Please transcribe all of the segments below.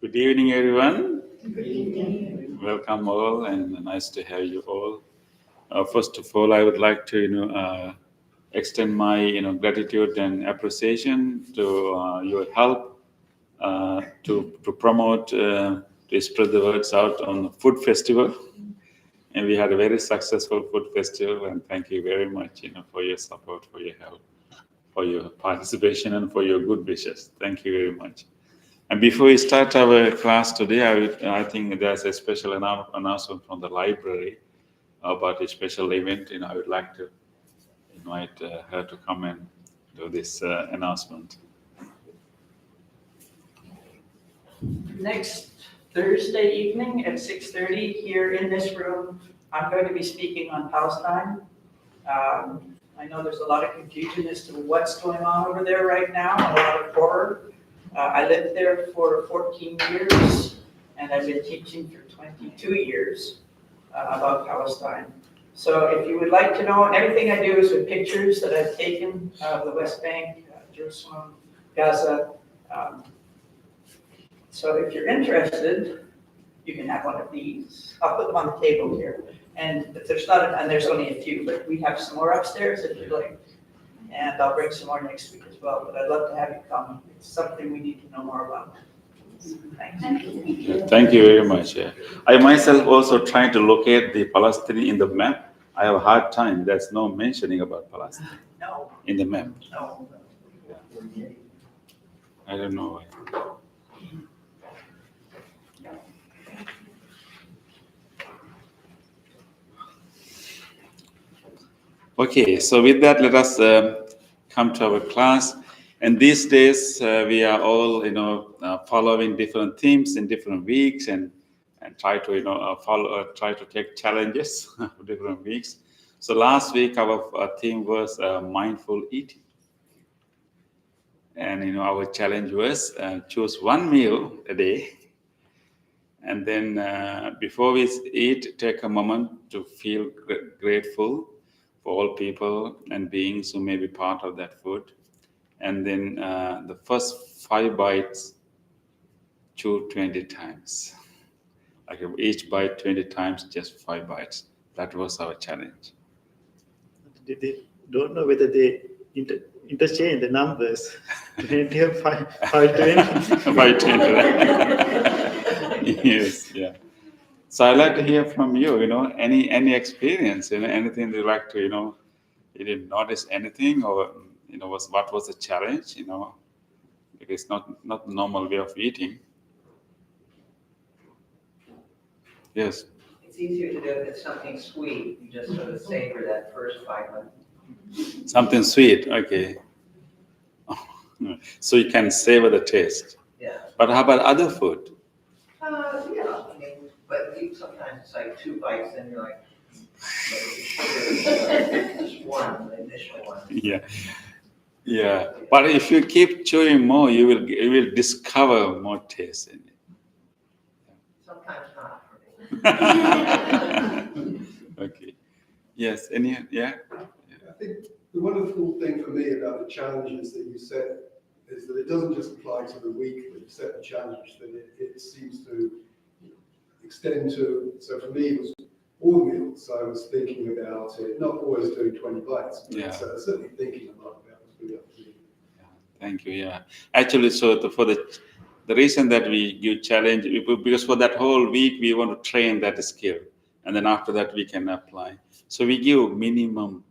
Good evening, everyone. Welcome all, and nice to have you all. First of all, I would like to, extend my, gratitude and appreciation to your help to promote, to spread the words out on the food festival. And we had a very successful food festival, and thank you very much, for your support, for your help, for your participation, and for your good wishes. Thank you very much. And before we start our class today, I think there's a special announcement from the library about a special event. I would like to invite her to come and do this announcement. Next Thursday evening at 6:30 here in this room, I'm going to be speaking on Palestine. I know there's a lot of confusion as to what's going on over there right now, a lot of horror. I lived there for 14 years, and I've been teaching for 22 years about Palestine. So if you would like to know, and everything I do is with pictures that I've taken of the West Bank, Jerusalem, Gaza. So if you're interested, you can have one of these. I'll put them on the table here. And if there's not, and there's only a few, but we have some more upstairs if you'd like. And I'll bring some more next week as well, but I'd love to have you come. It's something we need to know more about. Thanks. Thank you very much. Yeah. I myself also trying to locate the Palestine in the map. I have a hard time. There's no mentioning about Palestine No, in the map. no. I don't know why. Okay, so with that, let us come to our class. And these days, we are all, following different themes in different weeks, and try to, try to take challenges for different weeks. So last week, our theme was mindful eating, and our challenge was choose one meal a day, and then before we eat, take a moment to feel grateful for all people and beings who may be part of that food. And then the first 5 bites, chew 20 times. Like each bite 20 times, just 5 bites. That was our challenge. They don't know whether they interchange the numbers. 20 5 20. 520. Yes, yeah. So I'd like to hear from you, any experience, anything you like to, you didn't notice anything, or, what was the challenge, because it's not the normal way of eating. Yes. It's easier to do if it's something sweet. You just sort of savor that first bite. Something sweet, okay. So you can savor the taste. Yeah. But how about other food? Yeah. But sometimes it's like 2 bites, and you're like, just one, the initial one. Yeah. But if you keep chewing more, you will discover more taste in it. Sometimes not for me. Okay. Yes. Yeah. I think the wonderful thing for me about the challenges that you set is that it doesn't just apply to the week that you set the challenge, that it seems to extend to, so for me it was all meals. So I was thinking about it, not always doing 20 bites, but certainly thinking about the food. Thank you. Yeah. Actually, so for the reason that we give challenge, because for that whole week we want to train that skill, and then after that we can apply. So we give minimum,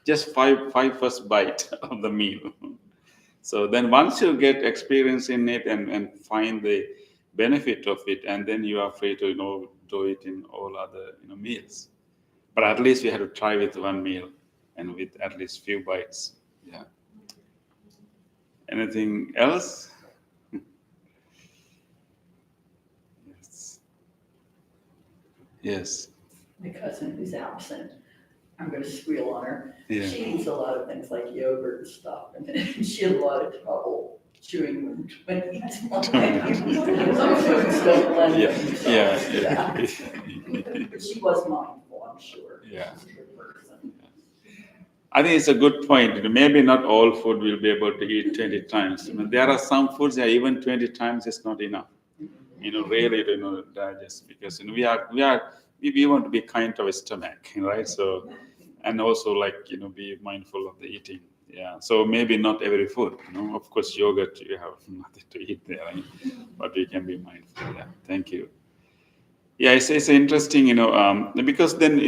just 5 first bite of the meal. So then once you get experience in it and find the benefit of it, and then you are free to do it in all other meals. But at least we had to try with one meal and with at least few bites. Yeah. Anything else? Yes. My cousin who's absent, I'm going to squeal on her. Yeah. She eats a lot of things like yogurt and stuff, and she had a lot of trouble chewing when 20 times. Some foods don't lend themselves to that. But she was mindful, I'm sure. Yeah. She's a good person. I think it's a good point. Maybe not all food will be able to eat 20 times. There are some foods that even 20 times is not enough. Really, digest, because we want to be kind to our stomach, right? So, and also be mindful of the eating. Yeah. So maybe not every food. Of course, yogurt you have nothing to eat there, right? But we can be mindful. Yeah. Thank you. Yeah, it's interesting, because then,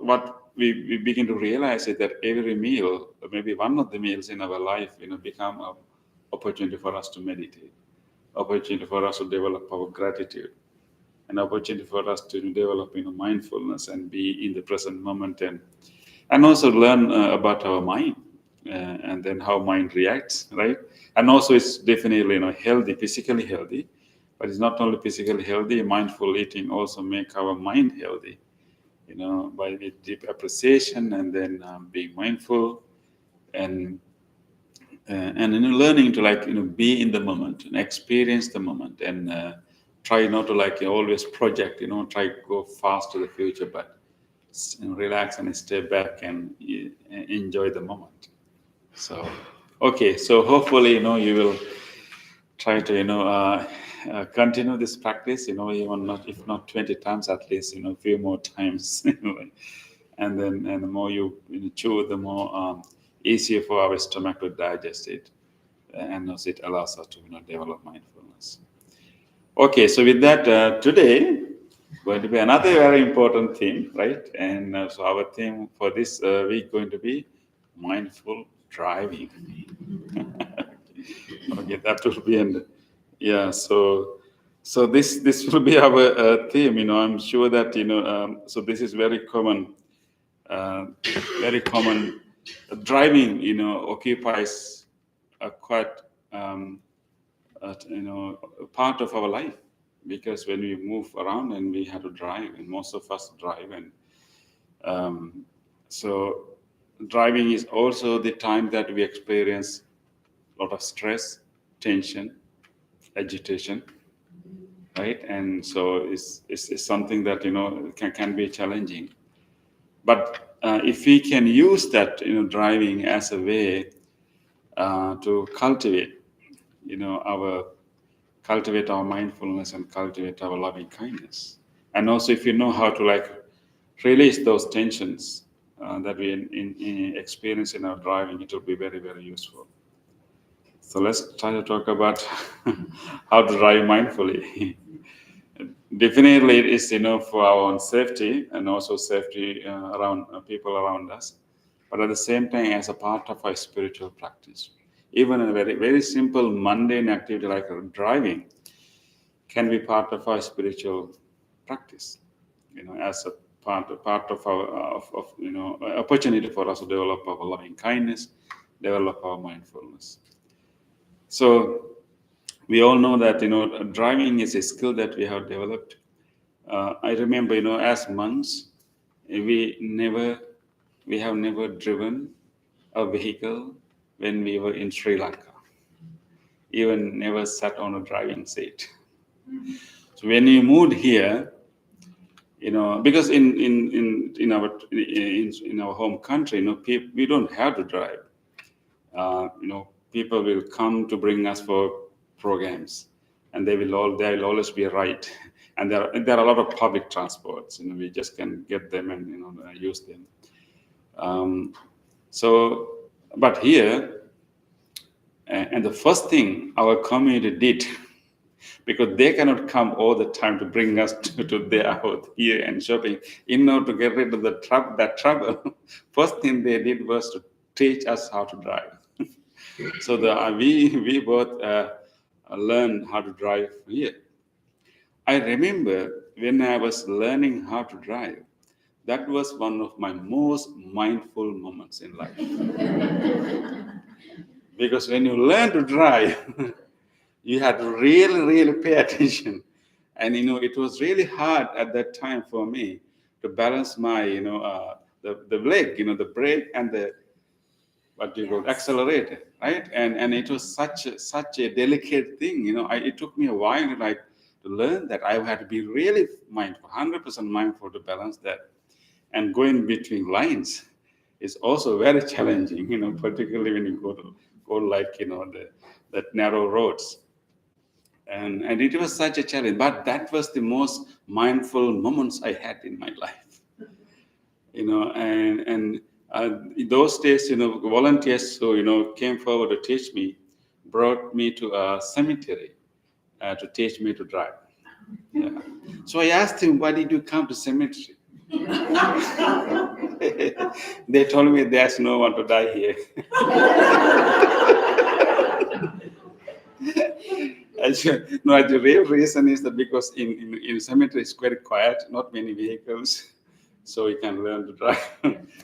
what we begin to realize is that every meal, or maybe one of the meals in our life, become an opportunity for us to meditate, opportunity for us to develop our gratitude, an opportunity for us to develop, mindfulness and be in the present moment, and also learn about our mind, and then how mind reacts, right? And also it's definitely, healthy, physically healthy. But it's not only physically healthy, mindful eating also make our mind healthy, by the deep appreciation and then being mindful and learning to be in the moment and experience the moment and try not to always project, try to go fast to the future, but relax and stay back and enjoy the moment. So, okay, so hopefully, you will try to, continue this practice, even not, if not 20 times, at least, a few more times. And the more you chew, the more easier for our stomach to digest it. And also it allows us to develop mindfulness. Okay, so with that, today, going to be another very important theme, right? And so our theme for this week going to be mindful driving. Okay, that will be yeah. So this will be our theme. I'm sure that so this is very common. Very common. Driving, occupies a quite a part of our life, because when we move around and we have to drive, and most of us drive, and so driving is also the time that we experience a lot of stress, tension, agitation, right? And so it's something that can be challenging. But if we can use that driving as a way to cultivate our mindfulness and cultivate our loving kindness, and also if you know how to release those tensions that we experience in our driving, it will be very, very useful. So let's try to talk about how to drive mindfully. Definitely, it is for our own safety and also safety around people around us, but at the same time as a part of our spiritual practice. Even a very, very simple mundane activity like driving can be part of our spiritual practice. As a part of our opportunity for us to develop our loving kindness, develop our mindfulness. So we all know that driving is a skill that we have developed. I remember as monks, we have never driven a vehicle when we were in Sri Lanka. Even never sat on a driving seat. So when we moved here, because in our home country, we don't have to drive. People will come to bring us for programs, and there will always be a ride. And there are a lot of public transports. We just can get them and use them. But here, and the first thing our community did, because they cannot come all the time to bring us to their house here and shopping, in order to get rid of that trouble, first thing they did was to teach us how to drive. So we both learned how to drive here. I remember when I was learning how to drive, that was one of my most mindful moments in life. Because when you learn to drive, you had to really, really pay attention. And, it was really hard at that time for me to balance my, the leg, the brake and the, accelerator, right? And it was such a delicate thing, it took me a while, to learn that I had to be really mindful, 100% mindful to balance that and go in between lines. is also very challenging, particularly when you go like, that narrow roads. And it was such a challenge, but that was the most mindful moments I had in my life, and in those days, volunteers who, came forward to teach me, brought me to a cemetery to teach me to drive. Yeah. So I asked him, why did you come to cemetery? They told me there's no one to die here. No, the real reason is that because in cemetery it's very quiet, not many vehicles, so you can learn to drive.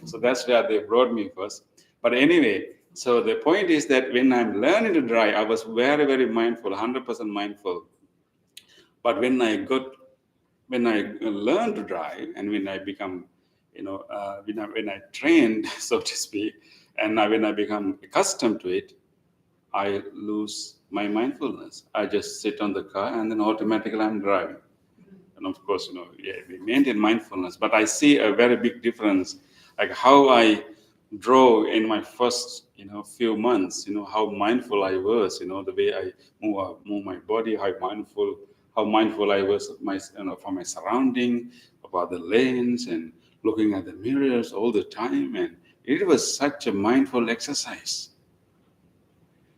So that's where they brought me first. But anyway, so the point is that when I'm learning to drive, I was very, very mindful, 100% mindful. But when I learned to drive, and when I become, when I trained, so to speak, and when I become accustomed to it, I lose my mindfulness. I just sit on the car and then automatically I'm driving. And of course, we maintain mindfulness, but I see a very big difference, like how I drove in my first, few months, how mindful I was, the way I move my body, how mindful I was of for my surrounding, about the lanes and looking at the mirrors all the time. And it was such a mindful exercise.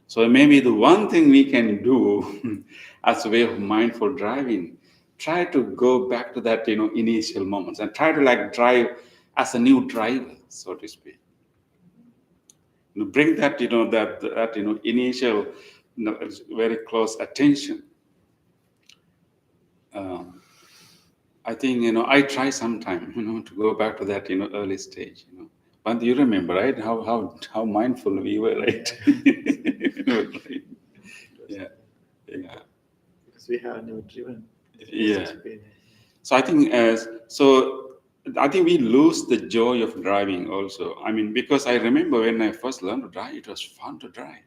So maybe the one thing we can do as a way of mindful driving, try to go back to that, initial moments and try to drive as a new driver, so to speak. Bring that, that initial, very close attention. I think, I try sometime, to go back to that, early stage, But you remember, right? How mindful we were, right? Yeah. Because we have never driven. Yeah. So I think we lose the joy of driving also. I mean, because I remember when I first learned to drive, it was fun to drive.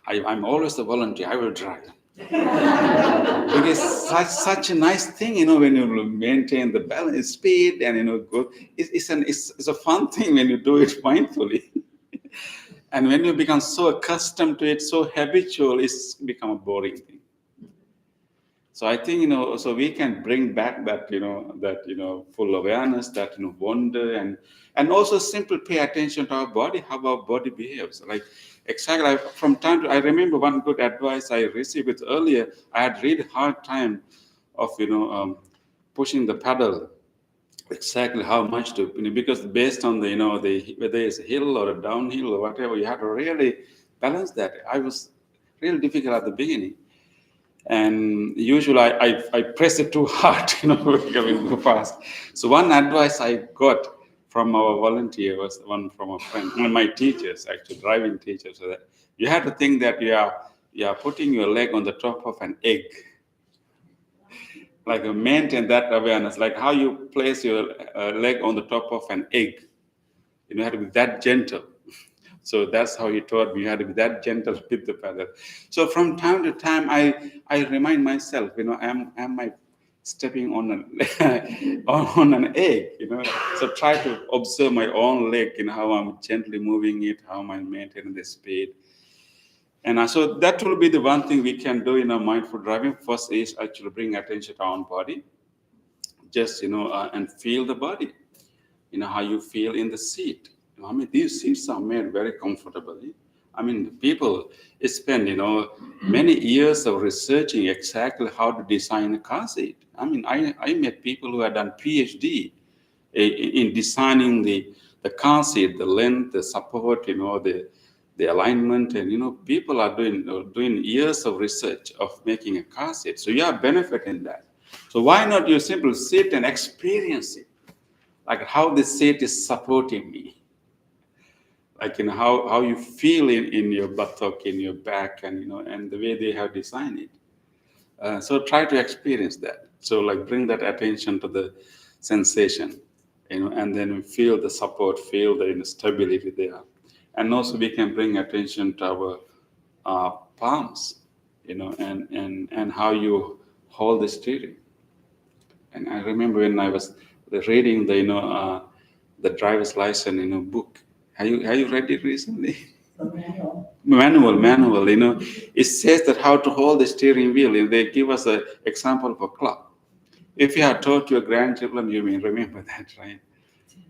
I'm always the volunteer. I will drive. Because such a nice thing, when you maintain the balance, speed, and go. It's a fun thing when you do it mindfully. And when you become so accustomed to it, so habitual, it's become a boring thing. So I think, so we can bring back that, full awareness, that, wonder, and also simply pay attention to our body, how our body behaves. Like exactly from time to, I remember one good advice I received it earlier. I had really hard time of, pushing the pedal, exactly how much to, because based on the, whether it's a hill or a downhill or whatever, you have to really balance that. I was really difficult at the beginning. And usually I press it too hard, going too fast. So one advice I got from our volunteer was one from a friend, one of my teachers, actually driving teachers, so that you have to think that you are putting your leg on the top of an egg. Like maintain that awareness, like how you place your leg on the top of an egg. You have to be that gentle. So that's how he taught me. You had to be that gentle with the pedal. So from time to time, I remind myself, am I stepping on an egg? So try to observe my own leg, how I'm gently moving it, how am I maintaining the speed. And so that will be the one thing we can do in our mindful driving. First is actually bring attention to our own body, just and feel the body. How you feel in the seat. I mean, these seats are made very comfortably. I mean, people spend, many years of researching exactly how to design a car seat. I mean, I met people who had done PhD in designing the car seat, the length, the support, the alignment, and people are doing years of research of making a car seat. So you are benefiting that. So why not you simply sit and experience it, like how the seat is supporting me. Like how you feel in your buttock, in your back, and the way they have designed it. So try to experience that. So bring that attention to the sensation, and then feel the support, feel the stability there. And also we can bring attention to our palms, and how you hold the steering. And I remember when I was reading the driver's license book. Have you read it recently? The manual. Manual. It says that how to hold the steering wheel. They give us an example of a clock. If you have taught your grandchildren, you may remember that, right?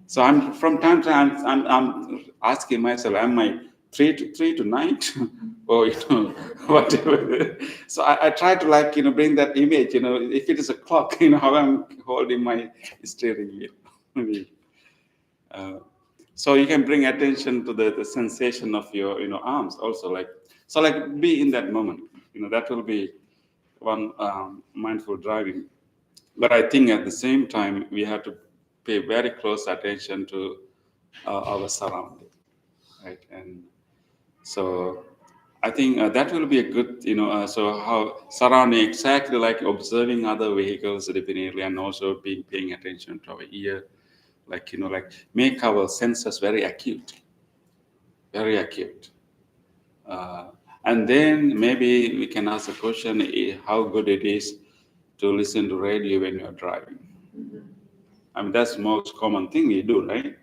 So I'm from time to time I'm asking myself, am I three to nine, or whatever. So I try to bring that image. If it is a clock, how I'm holding my steering wheel. So you can bring attention to the sensation of your arms also, be in that moment. That will be one mindful driving. But I think at the same time we have to pay very close attention to our surrounding, right? And so I think that will be a good, so how surrounding, exactly like observing other vehicles definitely, and also paying attention to our ear, like make our senses very acute. And then maybe we can ask the question, how good it is to listen to radio when you're driving. I mean, that's the most common thing we do, right?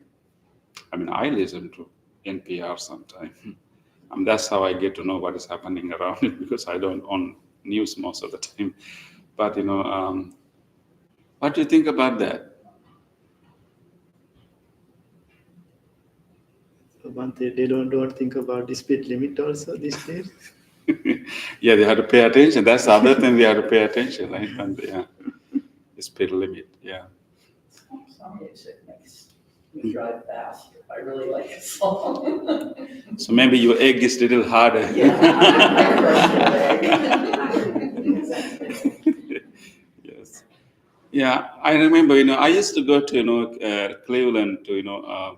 I mean, I listen to NPR sometimes. That's how I get to know what is happening around it, because I don't own news most of the time. But, what do you think about that? One thing, they don't think about the speed limit also these days. Yeah, they have to pay attention. That's the other thing, they have to pay attention, right? And the speed limit, yeah. Some music makes me drive faster. I really like a song. So maybe your egg is a little harder. Yes. Yeah, I remember, I used to go to, Cleveland to,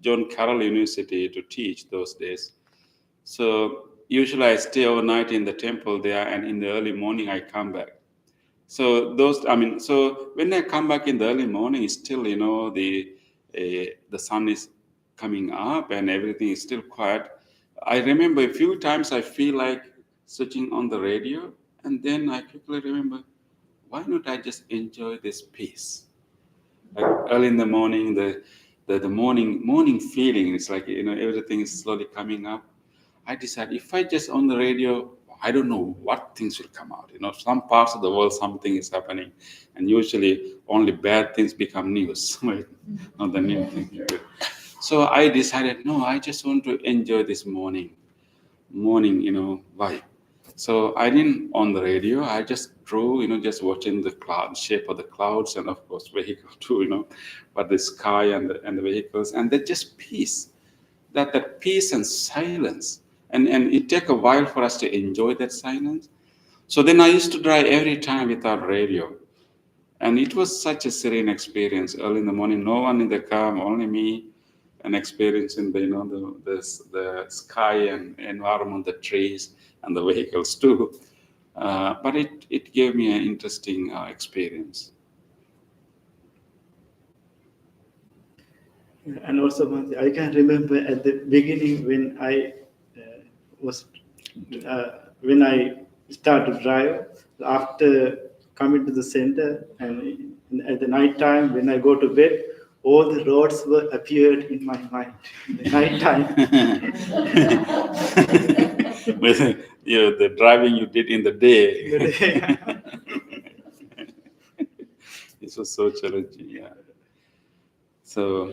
John Carroll University to teach those days. So usually I stay overnight in the temple there, and in the early morning I come back. So so when I come back in the early morning, it's still, the sun is coming up and everything is still quiet. I remember a few times I feel like switching on the radio, and then I quickly remember, why not I just enjoy this peace? Like early in the morning, the morning feeling, it's like, everything is slowly coming up. I decided, if I just on the radio, I don't know what things will come out. Some parts of the world, something is happening, and usually only bad things become news, right? Not the new thing. So I decided, no, I just want to enjoy this morning, vibe. So I didn't on the radio. I just drove, just watching the shape of the clouds, and of course vehicle too, but the sky and the vehicles, and that just peace, that peace and silence, and it take a while for us to enjoy that silence. So then I used to drive every time without radio, and it was such a serene experience. Early in the morning, no one in the car, only me, and experiencing the sky and environment, the trees and the vehicles too. But it gave me an interesting experience. And also, one thing, I can remember at the beginning when I when I started to drive, after coming to the center, and at the night time when I go to bed, all the roads were appeared in my mind. In the night time. With the driving you did in the day. This was so challenging, yeah. So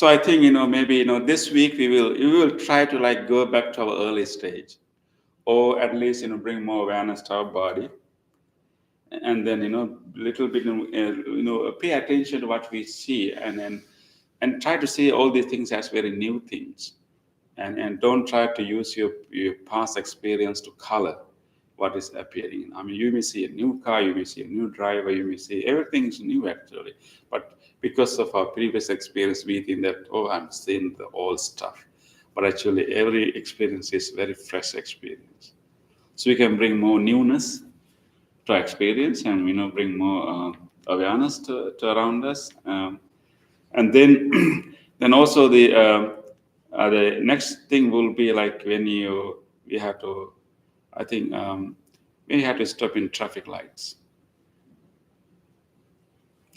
I think maybe this week we will try to go back to our early stage, or at least bring more awareness to our body, and then little bit pay attention to what we see, and try to see all these things as very new things, and don't try to use your past experience to color what is appearing. I mean, you may see a new car, you may see a new driver, you may see everything is new actually, but because of our previous experience, we think that, oh, I'm seeing the old stuff. But actually, every experience is very fresh experience. So we can bring more newness to our experience, and bring more awareness to around us. And then, then also the next thing will be like when we have to, I think, we have to stop in traffic lights,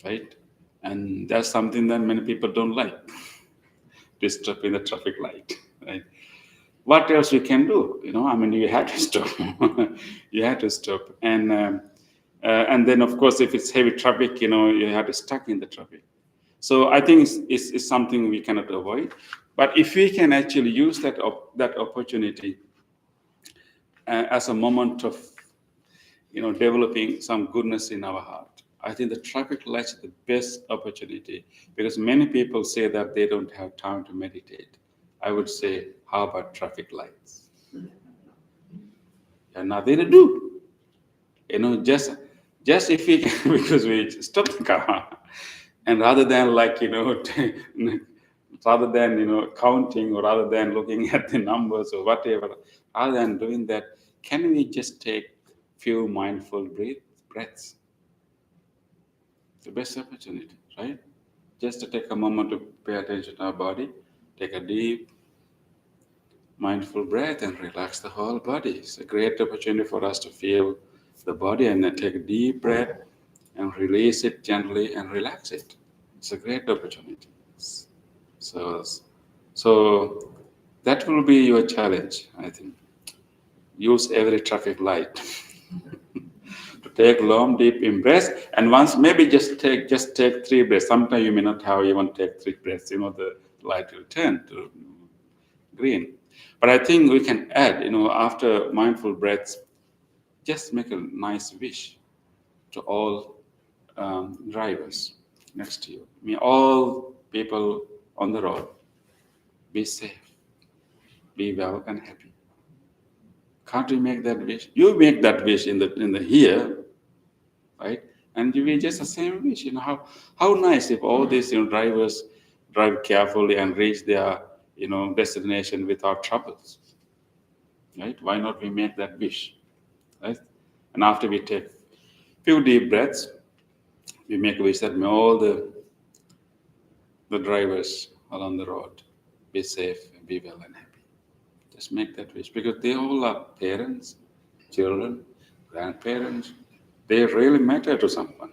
right? And that's something that many people don't like. disturbing the traffic light, right? What else we can do? I mean, you have to stop. You have to stop, and then of course, if it's heavy traffic, you have to stuck in the traffic. So I think it's something we cannot avoid. But if we can actually use that opportunity as a moment of, developing some goodness in our heart, I think the traffic lights are the best opportunity, because many people say that they don't have time to meditate. I would say, how about traffic lights? And nothing to do. Just if we can, because we stop the car, and rather than rather than counting, or rather than looking at the numbers or whatever, rather than doing that, can we just take few mindful breaths? The best opportunity, right? Just to take a moment to pay attention to our body, take a deep mindful breath and relax the whole body. It's a great opportunity for us to feel the body, and then take a deep breath and release it gently and relax it. It's a great opportunity. So that will be your challenge, I think. Use every traffic light to take long, deep in-breaths, and once maybe just take 3 breaths. Sometimes you may not have even take 3 breaths. The light will turn to green. But I think we can add, after mindful breaths, just make a nice wish to all drivers next to you. I mean, all people on the road, be safe, be well and happy. Can't you make that wish? You make that wish in the here, right? And you will just the same wish. How nice if all these drivers drive carefully and reach their destination without troubles, right? Why not we make that wish, right? And after we take few deep breaths, we make a wish that may all the drivers along the road be safe and be well and happy. Just make that wish, because they all are parents, children, grandparents. They really matter to someone.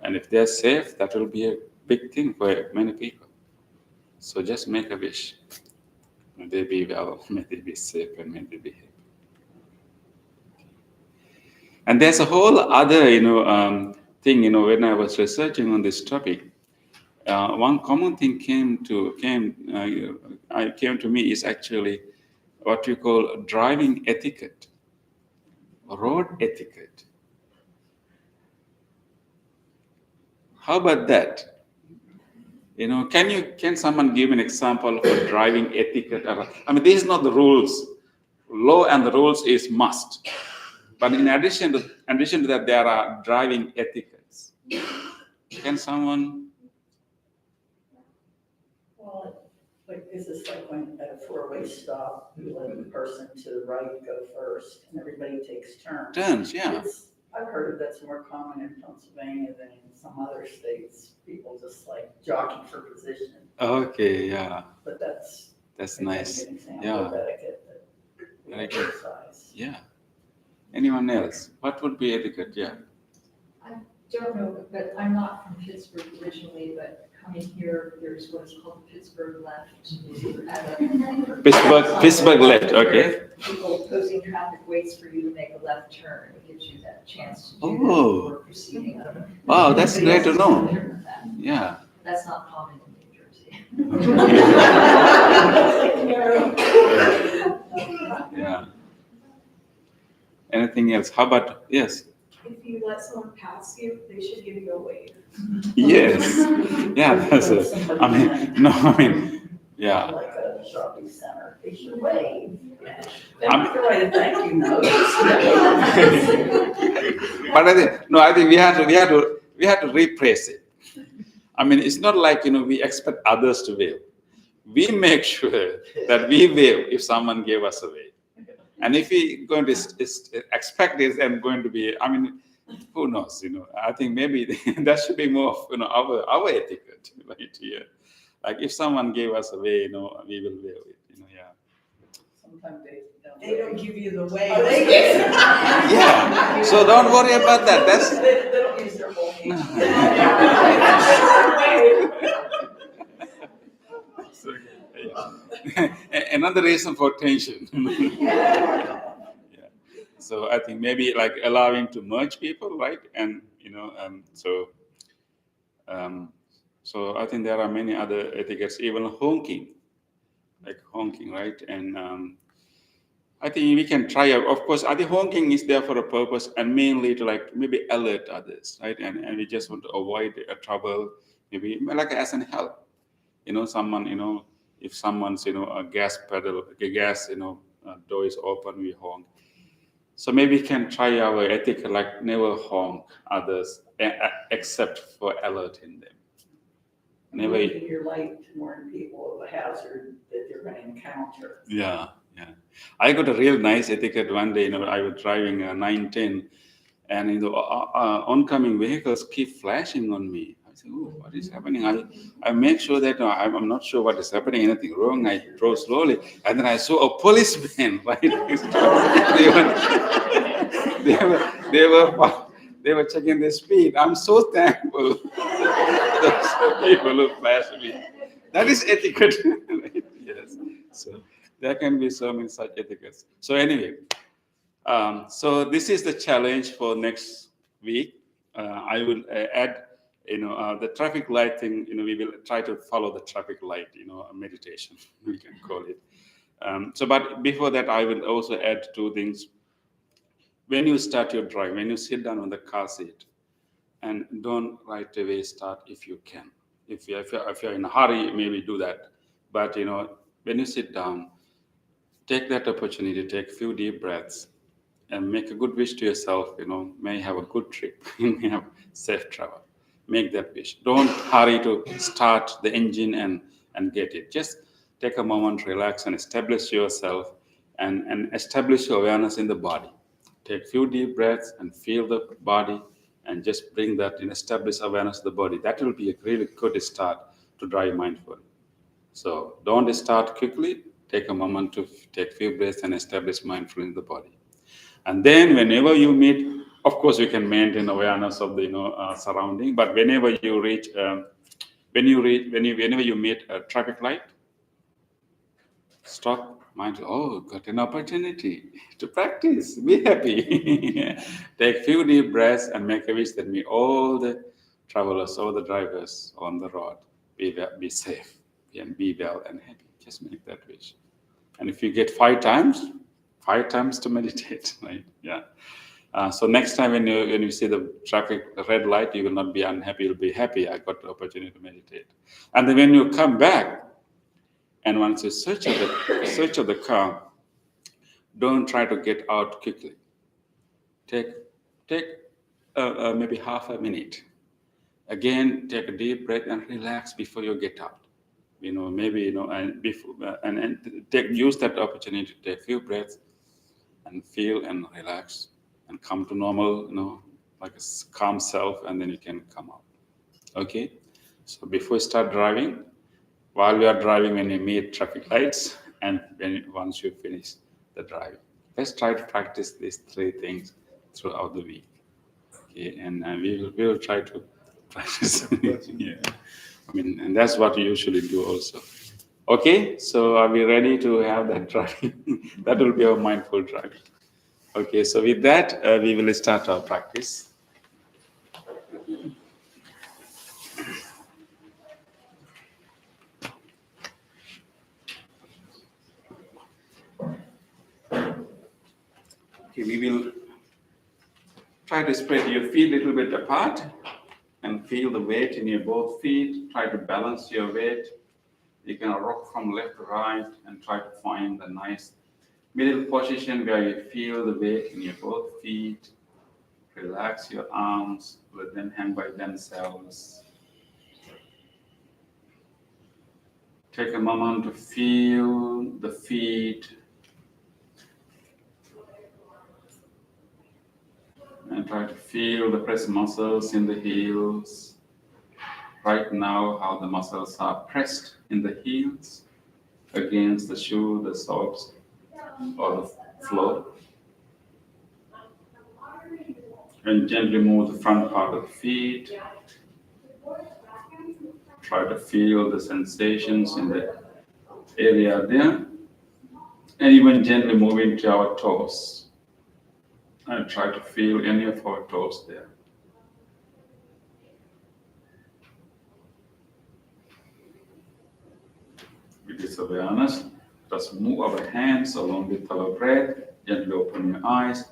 And if they're safe, that will be a big thing for many people. So just make a wish. May they be well, may they be safe, and may they be happy. And there's a whole other, thing, when I was researching on this topic, one common thing came to me is actually what we call driving etiquette, road etiquette. How about that? Can someone give an example of driving etiquette? I mean, this is not the rules. Law and the rules is must. But in addition to that, there are driving etiquettes. Can someone? Well, is this like when at a 4-way stop, you let the person to the right go first, and everybody takes turns? Turns, yeah. I've heard that's more common in Pennsylvania than in some other states. People just jockey for position. Okay, yeah. But that's nice. An example Yeah. of etiquette that we exercise. Yeah. Anyone else? What would be etiquette? Yeah. Don't know, but I'm not from Pittsburgh originally, but coming here, there's what's called Pittsburgh left. Pittsburgh left, okay. People opposing traffic waits for you to make a left turn. It gives you that chance to do that Oh. before proceeding. Wow, that's great to know. Yeah. That's not common in New Jersey. Yeah. Anything else? How about, yes? If you let someone pass you, they should give you a wave. Yes. Yeah, that's it. Yeah. Like a shopping center, they should wave. They I'm- have to write a thank you note. But I think we have to rephrase it. I mean, it's not like, we expect others to wave. We make sure that we wave if someone gave us a wave. And if we going to expect this and going to be, I mean, who knows, I think maybe that should be more of, our etiquette right here. Like if someone gave us a way, we will wave it, yeah. Sometimes They don't give you the wave. Oh, they do? Yeah, so don't worry about that. They don't use their whole hand. It's okay. Another reason for tension. Yeah. So I think maybe like allowing to merge people, right? And so I think there are many other etiquettes, even honking, right? And I think we can try out. Of course, I think honking is there for a purpose and mainly to like maybe alert others, right? And we just want to avoid a trouble, maybe like as an help. Someone, if someone's, a gas pedal, a gas, door is open, we honk. So maybe we can try our ethic, like never honk others except for alerting them. Never. Waving your light to warn people of a hazard that they're going to encounter. Yeah. I got a real nice etiquette one day. I was driving a 910, and oncoming vehicles keep flashing on me. I said, "Oh, what is happening?" I make sure that I'm not sure what is happening. Anything wrong? I drove slowly, and then I saw a policeman right next to they were checking their speed. I'm so thankful. Those people who flash me. That is etiquette. Yes. So there can be so many such etiquettes. So anyway, so this is the challenge for next week. I will add, the traffic light thing. We will try to follow the traffic light. Meditation we can call it. But before that, I will also add two things. When you start your drive, when you sit down on the car seat, and don't right away start if you can. If you're in a hurry, maybe do that. But when you sit down, take that opportunity to take a few deep breaths and make a good wish to yourself. May have a good trip, may have safe travel. Make that wish. Don't hurry to start the engine and get it. Just take a moment, relax, and establish yourself and establish your awareness in the body. Take a few deep breaths and feel the body and just bring that in, establish awareness of the body. That will be a really good start to drive mindfully. So don't start quickly. Take a moment to take a few breaths and establish mindfulness in the body. And then whenever you meet, of course, you can maintain awareness of the surrounding. But whenever you reach, whenever you meet a traffic light, stop. Mindful. Oh, got an opportunity to practice. Be happy. Take a few deep breaths and make a wish that all the travelers, all the drivers on the road be safe and be well and happy. Just make that wish. And if you get 5 times to meditate, right? Yeah. So next time when you see the traffic red light, you will not be unhappy. You'll be happy. I got the opportunity to meditate. And then when you come back, and once you search of the car, don't try to get out quickly. Take maybe half a minute. Again, take a deep breath and relax before you get out. And before use that opportunity to take a few breaths and feel and relax and come to normal, like a calm self, and then you can come out. Okay. So before you start driving, while we are driving, when you meet traffic lights, and once you finish the driving, let's try to practice these 3 things throughout the week. Okay, and we will try to practice. Yeah, and that's what we usually do also. Okay, so are we ready to have that driving? That will be our mindful driving. Okay, so with that, we will start our practice. Okay, we will try to spread your feet a little bit apart and feel the weight in your both feet. Try to balance your weight. You can rock from left to right and try to find the nice middle position where you feel the weight in your both feet. Relax your arms, let them hang by themselves. Take a moment to feel the feet. And try to feel the pressed muscles in the heels. Right now, how the muscles are pressed in the heels against the shoe, the socks, or the floor. And gently move the front part of the feet. Try to feel the sensations in the area there. And even gently moving to our toes. And try to feel any of our toes there. With this awareness, just move our hands along with our breath. Gently open your eyes.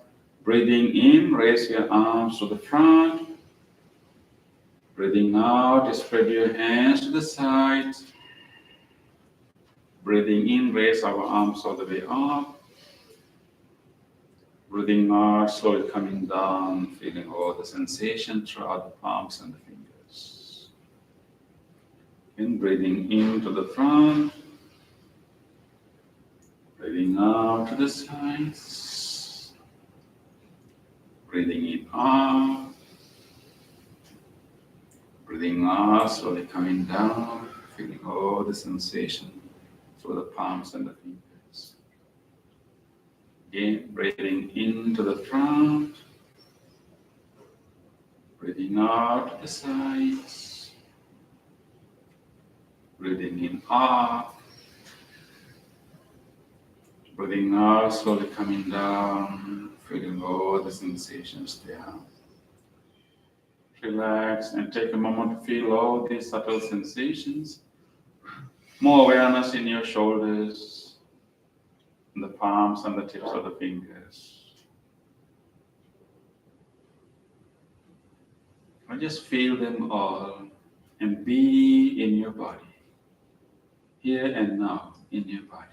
Breathing in, raise your arms to the front. Breathing out, spread your hands to the sides. Breathing in, raise our arms all the way up. Breathing out, slowly coming down, feeling all the sensation throughout the palms and the fingers. And breathing into the front. Breathing out to the sides. Breathing in out. Breathing out, slowly coming down, feeling all the sensation through the palms and the fingers. Again, breathing into the front. Breathing out to the sides. Breathing in out. Breathing out, slowly coming down, feeling all the sensations there. Relax and take a moment to feel all these subtle sensations. More awareness in your shoulders, in the palms and the tips of the fingers. And just feel them all and be in your body, here and now in your body.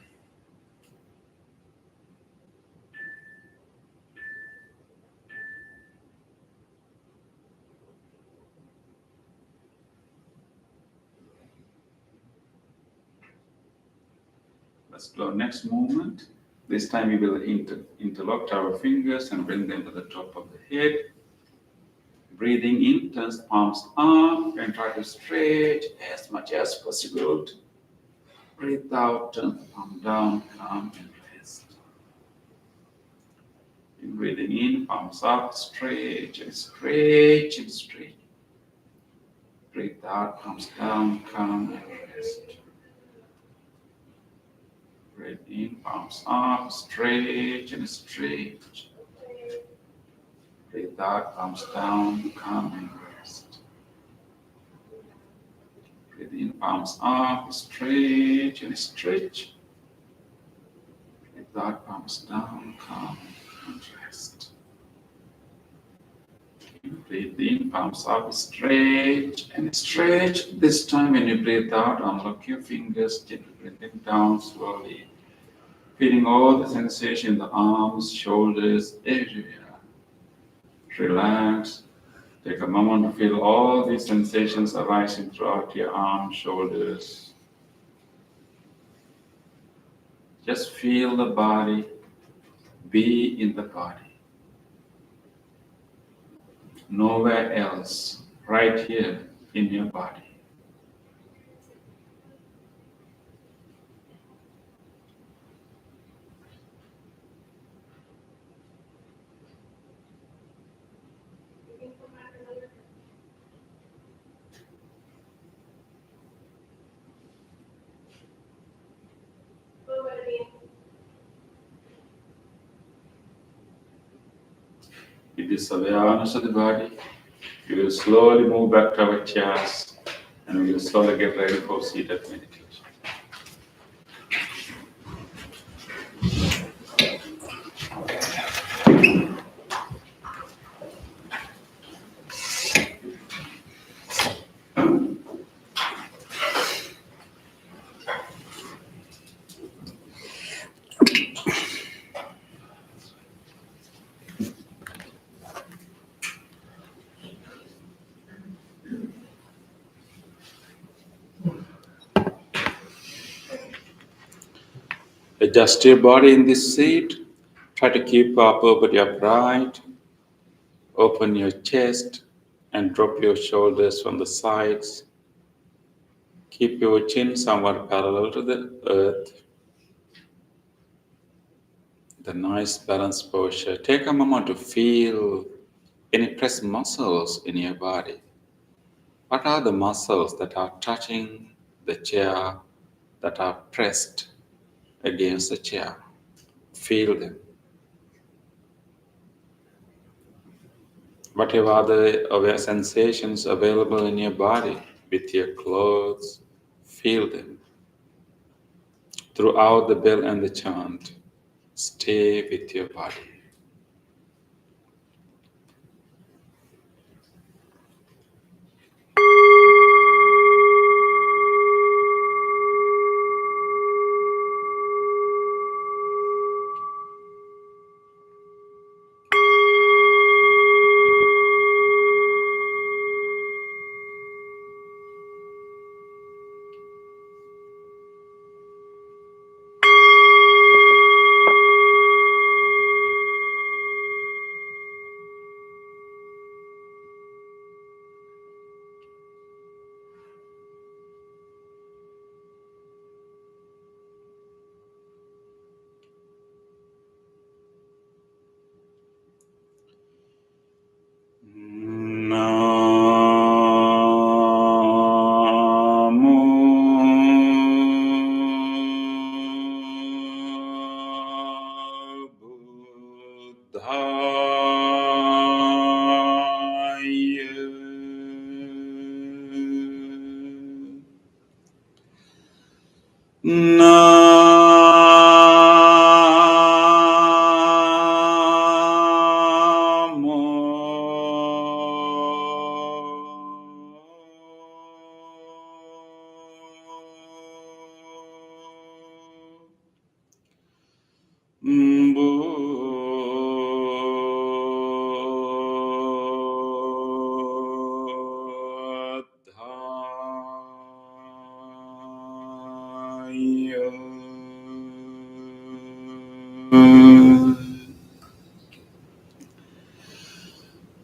Let's do our next movement. This time we will interlock our fingers and bring them to the top of the head. Breathing in, turn the palms up and try to stretch as much as possible. Breathe out, turn the palm down, calm and rest. Breathing in, palms up, stretch and stretch and stretch. Breathe out, palms down, calm and rest. Breathe in, palms up, stretch and stretch. Breathe out, palms down, calm and rest. Breathe in, palms up, stretch and stretch. Breathe out, palms down, calm and rest. Breathe in, palms up, stretch and stretch. This time when you breathe out, unlock your fingers, gently breathing down slowly. Feeling all the sensation in the arms, shoulders, everywhere. Relax. Take a moment to feel all these sensations arising throughout your arms, shoulders. Just feel the body, be in the body. Nowhere else, right here in your body. With this awareness of the body, we will slowly move back to our chairs and we will slowly get ready for seated meditation. Adjust your body in this seat. Try to keep your upper body upright. Open your chest and drop your shoulders from the sides. Keep your chin somewhat parallel to the earth. The nice balanced posture. Take a moment to feel any pressed muscles in your body. What are the muscles that are touching the chair that are pressed against the chair. Feel them. Whatever other sensations available in your body with your clothes, feel them. Throughout the bell and the chant, stay with your body. Namo Buddhaya. Namo Buddhaya.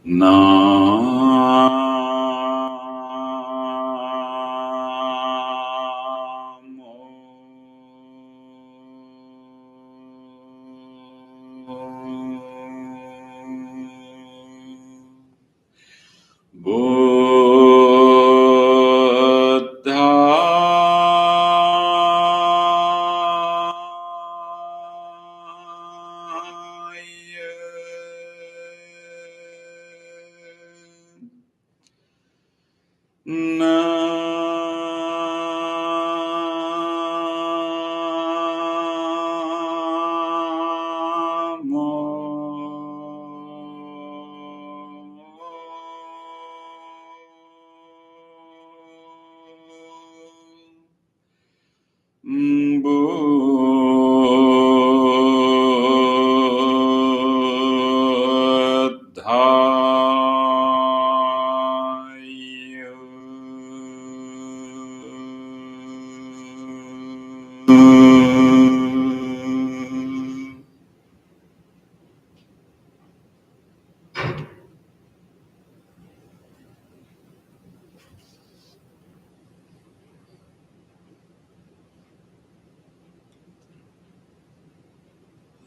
Namo Buddhaya.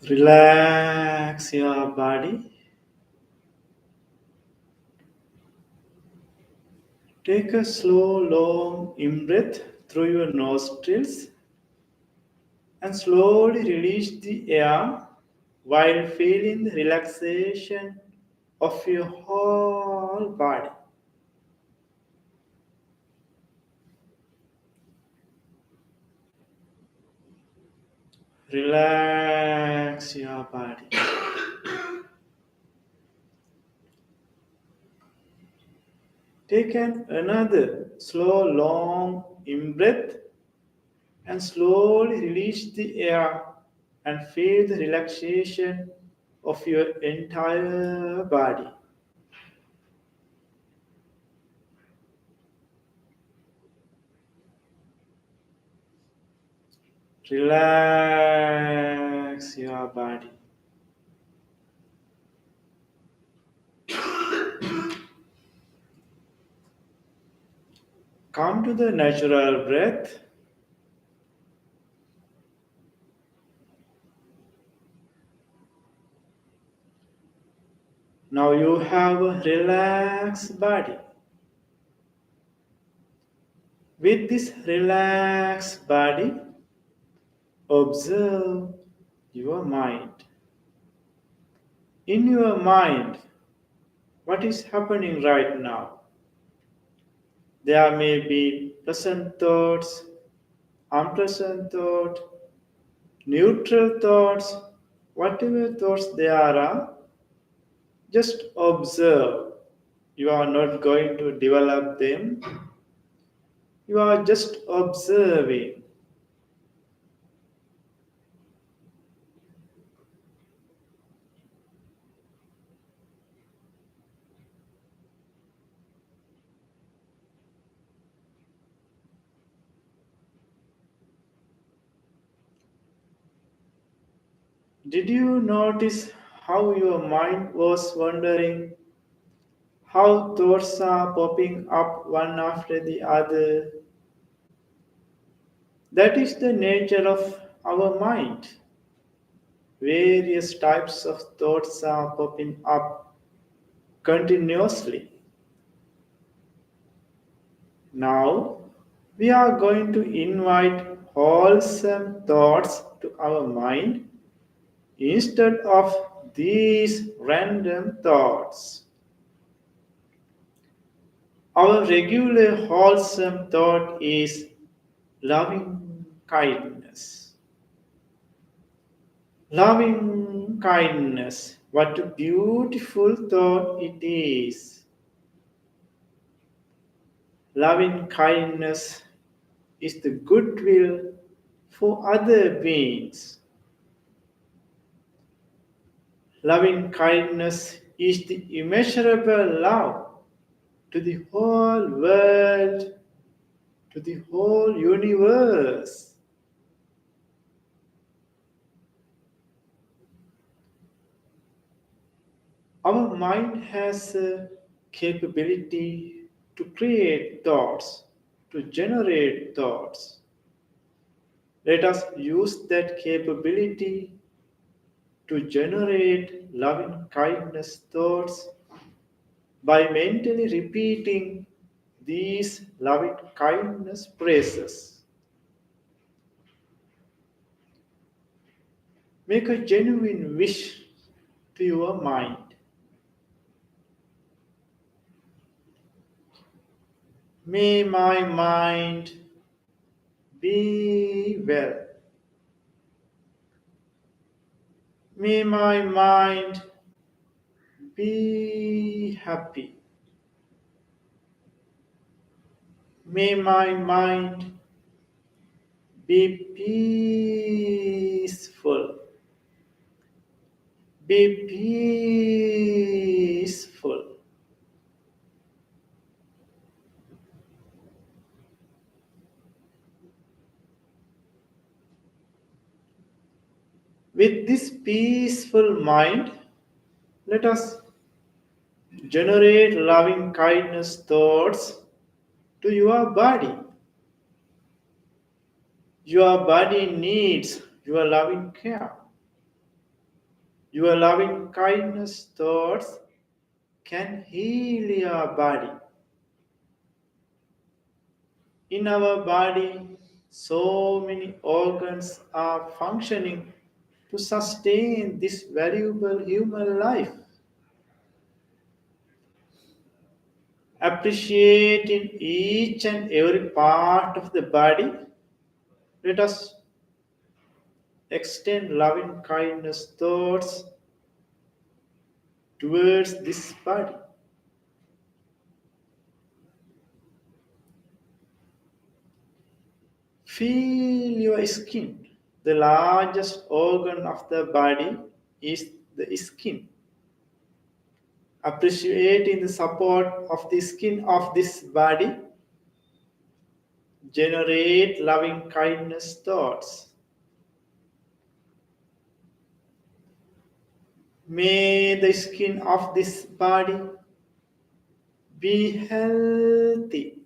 Relax your body. Take a slow, long in-breath through your nostrils and slowly release the air while feeling the relaxation of your whole body. Relax your body. Take another slow, long in-breath and slowly release the air and feel the relaxation of your entire body. Relax your body. Come to the natural breath. Now you have a relaxed body. With this relaxed body, observe your mind. In your mind, what is happening right now? There may be pleasant thoughts, unpleasant thoughts, neutral thoughts, whatever thoughts there are, just observe. You are not going to develop them, you are just observing. Did you notice how your mind was wandering? How thoughts are popping up one after the other? That is the nature of our mind. Various types of thoughts are popping up continuously. Now, we are going to invite wholesome thoughts to our mind instead of these random thoughts. Our regular wholesome thought is loving kindness. Loving kindness. What a beautiful thought it is. Loving kindness is the goodwill for other beings. Loving kindness is the immeasurable love to the whole world, to the whole universe. Our mind has a capability to create thoughts, to generate thoughts. Let us use that capability to generate loving kindness thoughts by mentally repeating these loving kindness phrases. Make a genuine wish to your mind. May my mind be well. May my mind be happy. May my mind be peaceful. Be peaceful. With this peaceful mind, let us generate loving kindness thoughts to your body. Your body needs your loving care. Your loving kindness thoughts can heal your body. In our body, so many organs are functioning to sustain this valuable human life. Appreciating each and every part of the body, let us extend loving kindness thoughts towards this body. Feel your skin. The largest organ of the body is the skin. Appreciating the support of the skin of this body, generate loving kindness thoughts. May the skin of this body be healthy.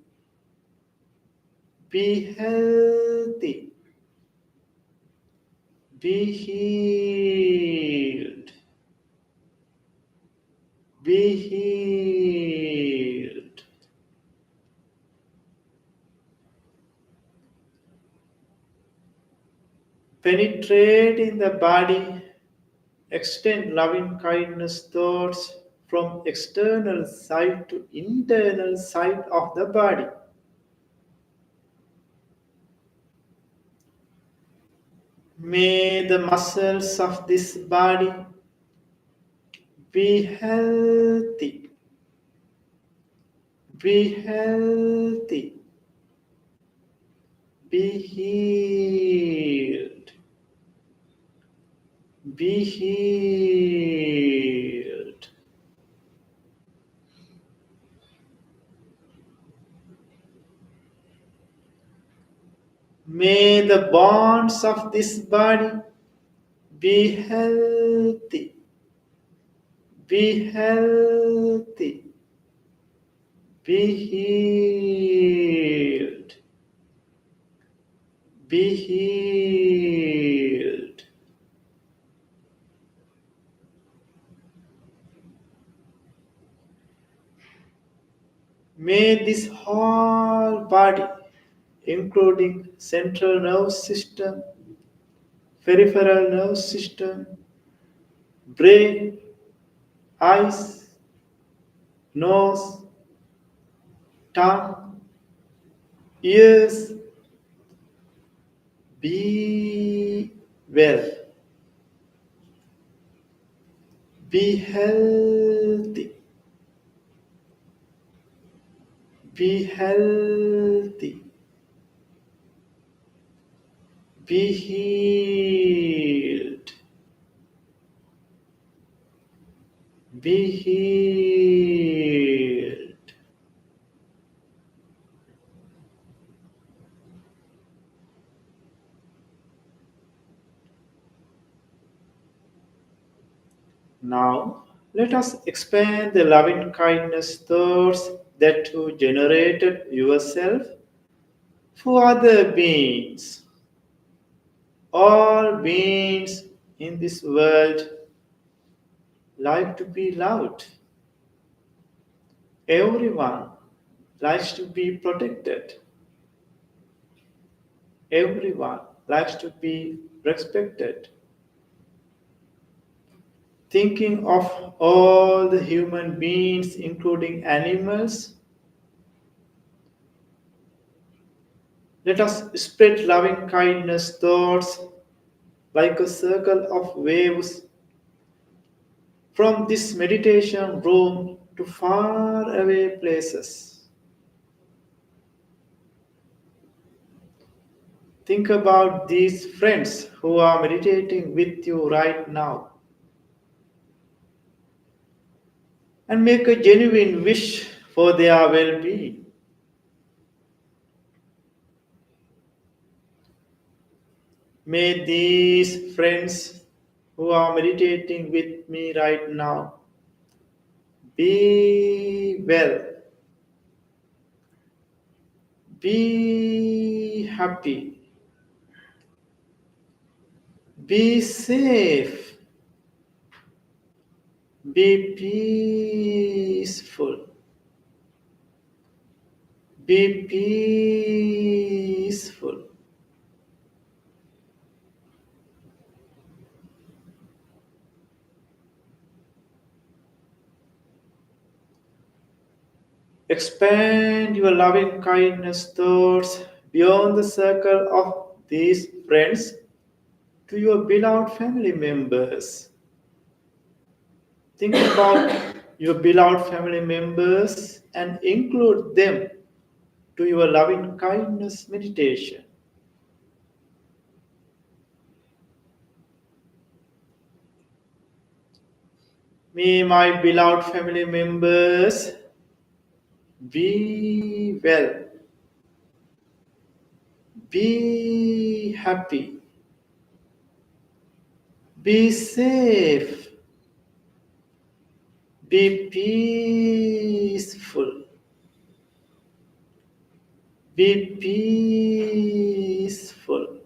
Be healthy. Be healed. Be healed. Penetrate in the body, extend loving kindness thoughts from external side to internal side of the body. May the muscles of this body be healthy, be healthy, be healed, be healed. May the bonds of this body be healthy, be healthy, be healed, be healed. May this whole body, including central nervous system, peripheral nervous system, brain, eyes, nose, tongue, ears, be well, be healthy, be healthy, be healed, be healed. Now, let us expand the loving kindness thoughts that you generated yourself for other beings. All beings in this world like to be loved. Everyone likes to be protected. Everyone likes to be respected. Thinking of all the human beings, including animals, let us spread loving kindness thoughts like a circle of waves from this meditation room to far away places. Think about these friends who are meditating with you right now and make a genuine wish for their well-being. May these friends who are meditating with me right now be well, be happy, be safe, be peaceful, be peaceful. Expand your loving kindness thoughts beyond the circle of these friends to your beloved family members. Think about your beloved family members and include them to your loving kindness meditation. May my beloved family members be well, be happy, be safe, be peaceful, be peaceful.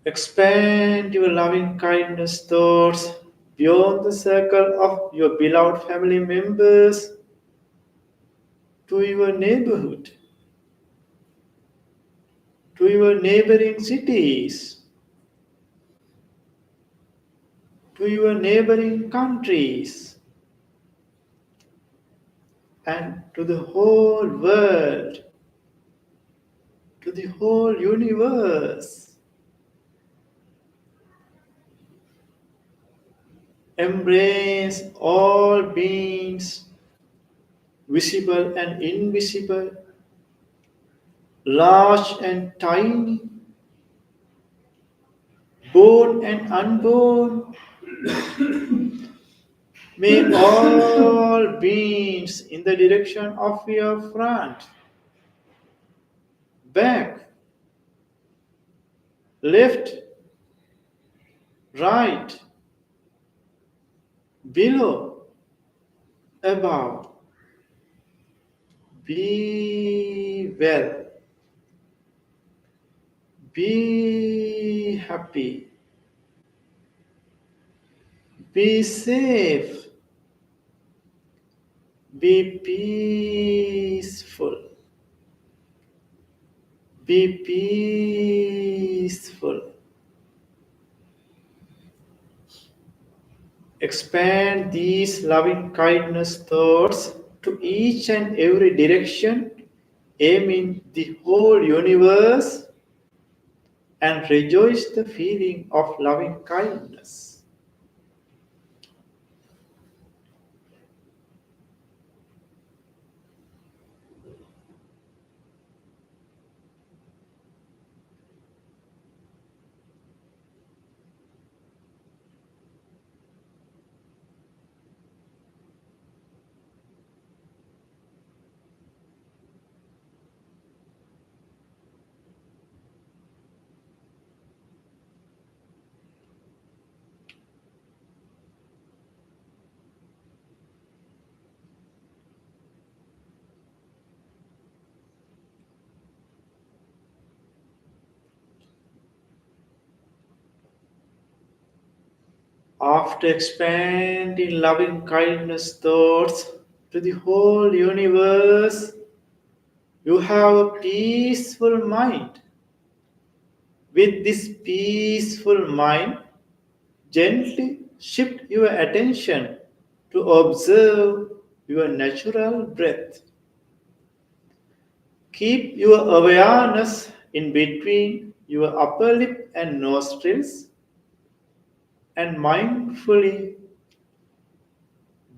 Expand your loving kindness thoughts beyond the circle of your beloved family members to your neighborhood, to your neighboring cities, to your neighboring countries, and to the whole world, to the whole universe. Embrace all beings, visible and invisible, large and tiny, born and unborn. May all beings in the direction of your front, back, left, right, below, above, be well, be happy, be safe, be peaceful, be peaceful. Expand these loving kindness thoughts to each and every direction, aiming the whole universe, and rejoice the feeling of loving kindness. After expanding loving kindness thoughts to the whole universe, you have a peaceful mind. With this peaceful mind, gently shift your attention to observe your natural breath. Keep your awareness in between your upper lip and nostrils and mindfully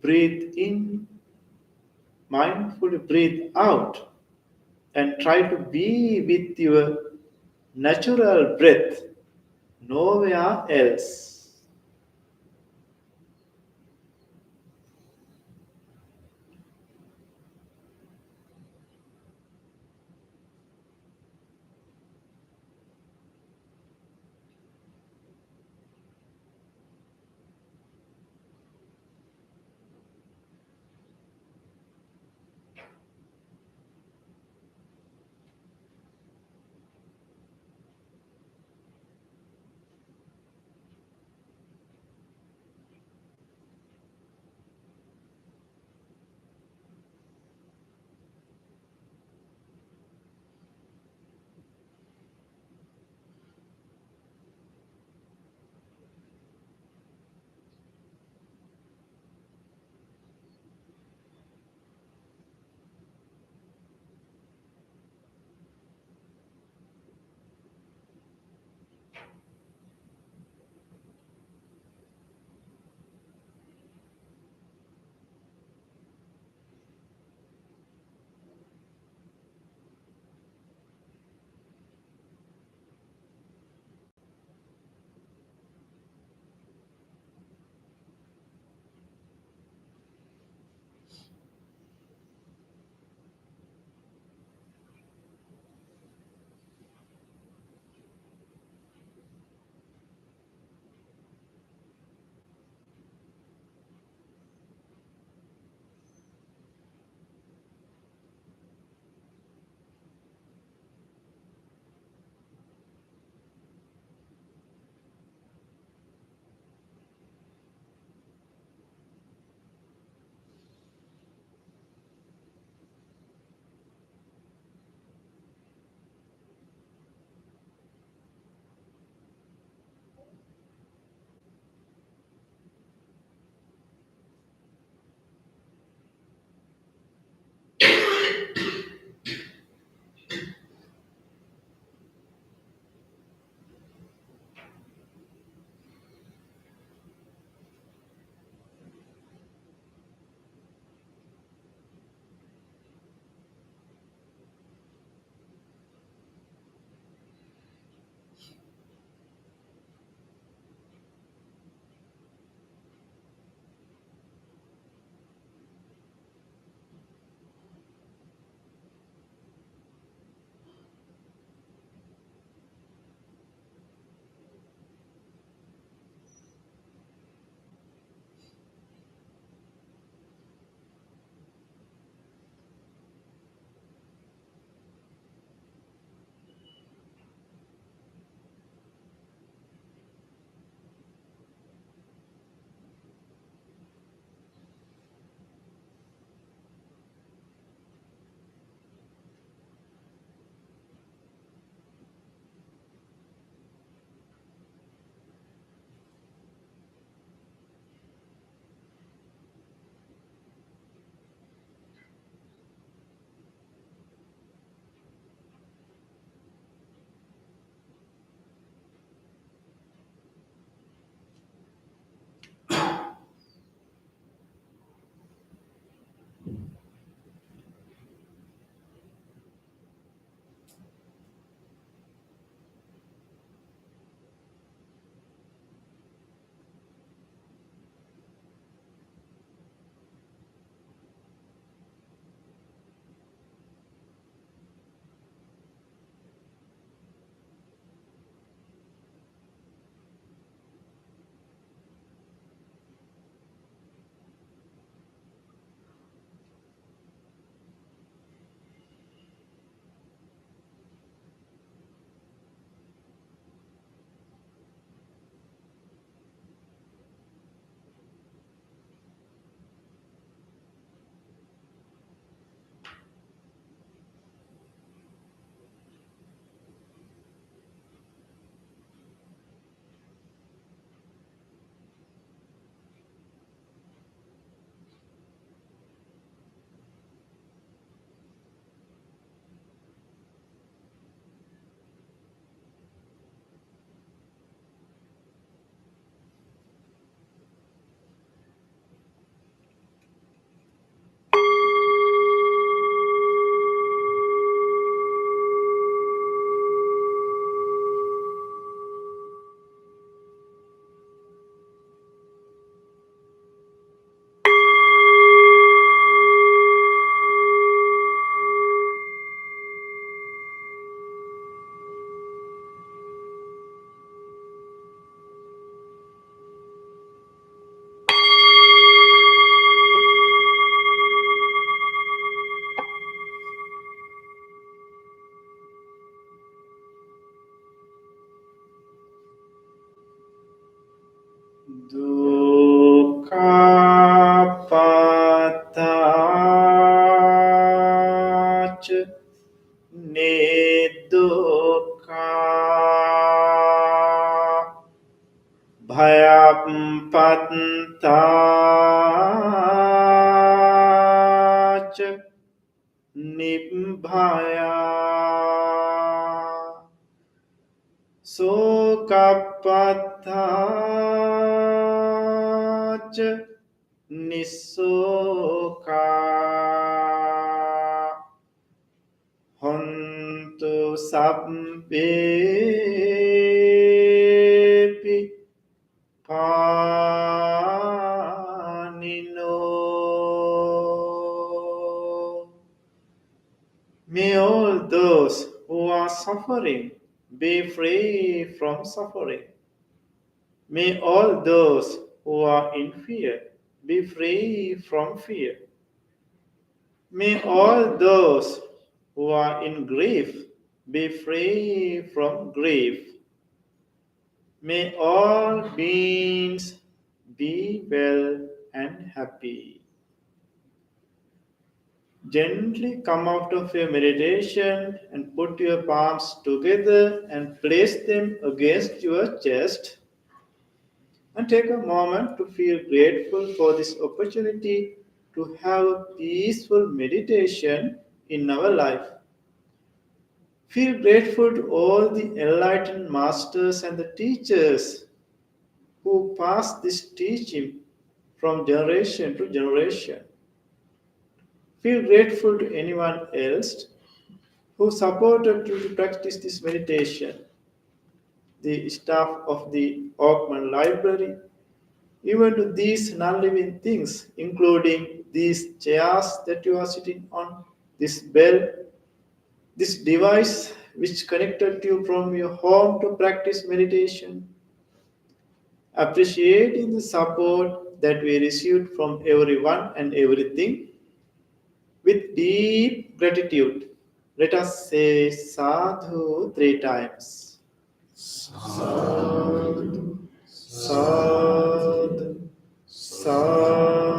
breathe in, mindfully breathe out, and try to be with your natural breath, nowhere else. Dukkapatac Nidukkha Bhayapattac Nibbhaya Sokappatac Nisoka Hontu Sabbepi Panino. May all those who are suffering be free from suffering. May all those who are in fear be free from fear. May all those who are in grief be free from grief. May all beings be well and happy. Gently come out of your meditation and put your palms together and place them against your chest. And take a moment to feel grateful for this opportunity to have a peaceful meditation in our life. Feel grateful to all the enlightened masters and the teachers who passed this teaching from generation to generation. Feel grateful to anyone else who supported you to practice this meditation. The staff of the Oakman Library, even to these non-living things, including these chairs that you are sitting on, this bell, this device which connected you from your home to practice meditation. Appreciating the support that we received from everyone and everything, with deep gratitude, let us say sadhu 3 times. Sadhu, sadhu, sadhu.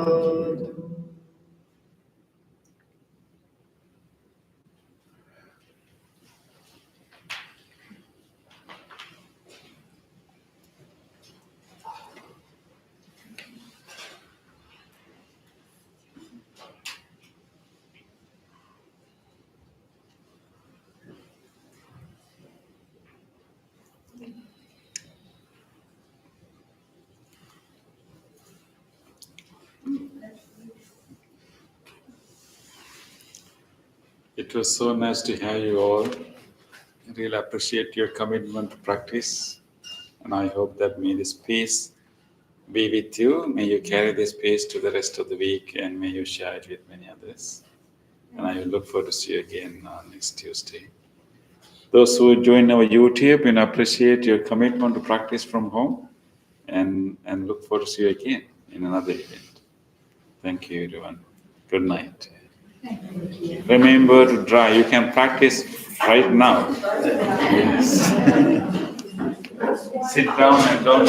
It was so nice to have you all. I really appreciate your commitment to practice. And I hope that may this peace be with you. May you carry this peace to the rest of the week and may you share it with many others. And I will look forward to see you again next Tuesday. Those who join our YouTube, and appreciate your commitment to practice from home and look forward to see you again in another event. Thank you, everyone. Good night. Remember to drive. You can practice right now. Sit down and don't.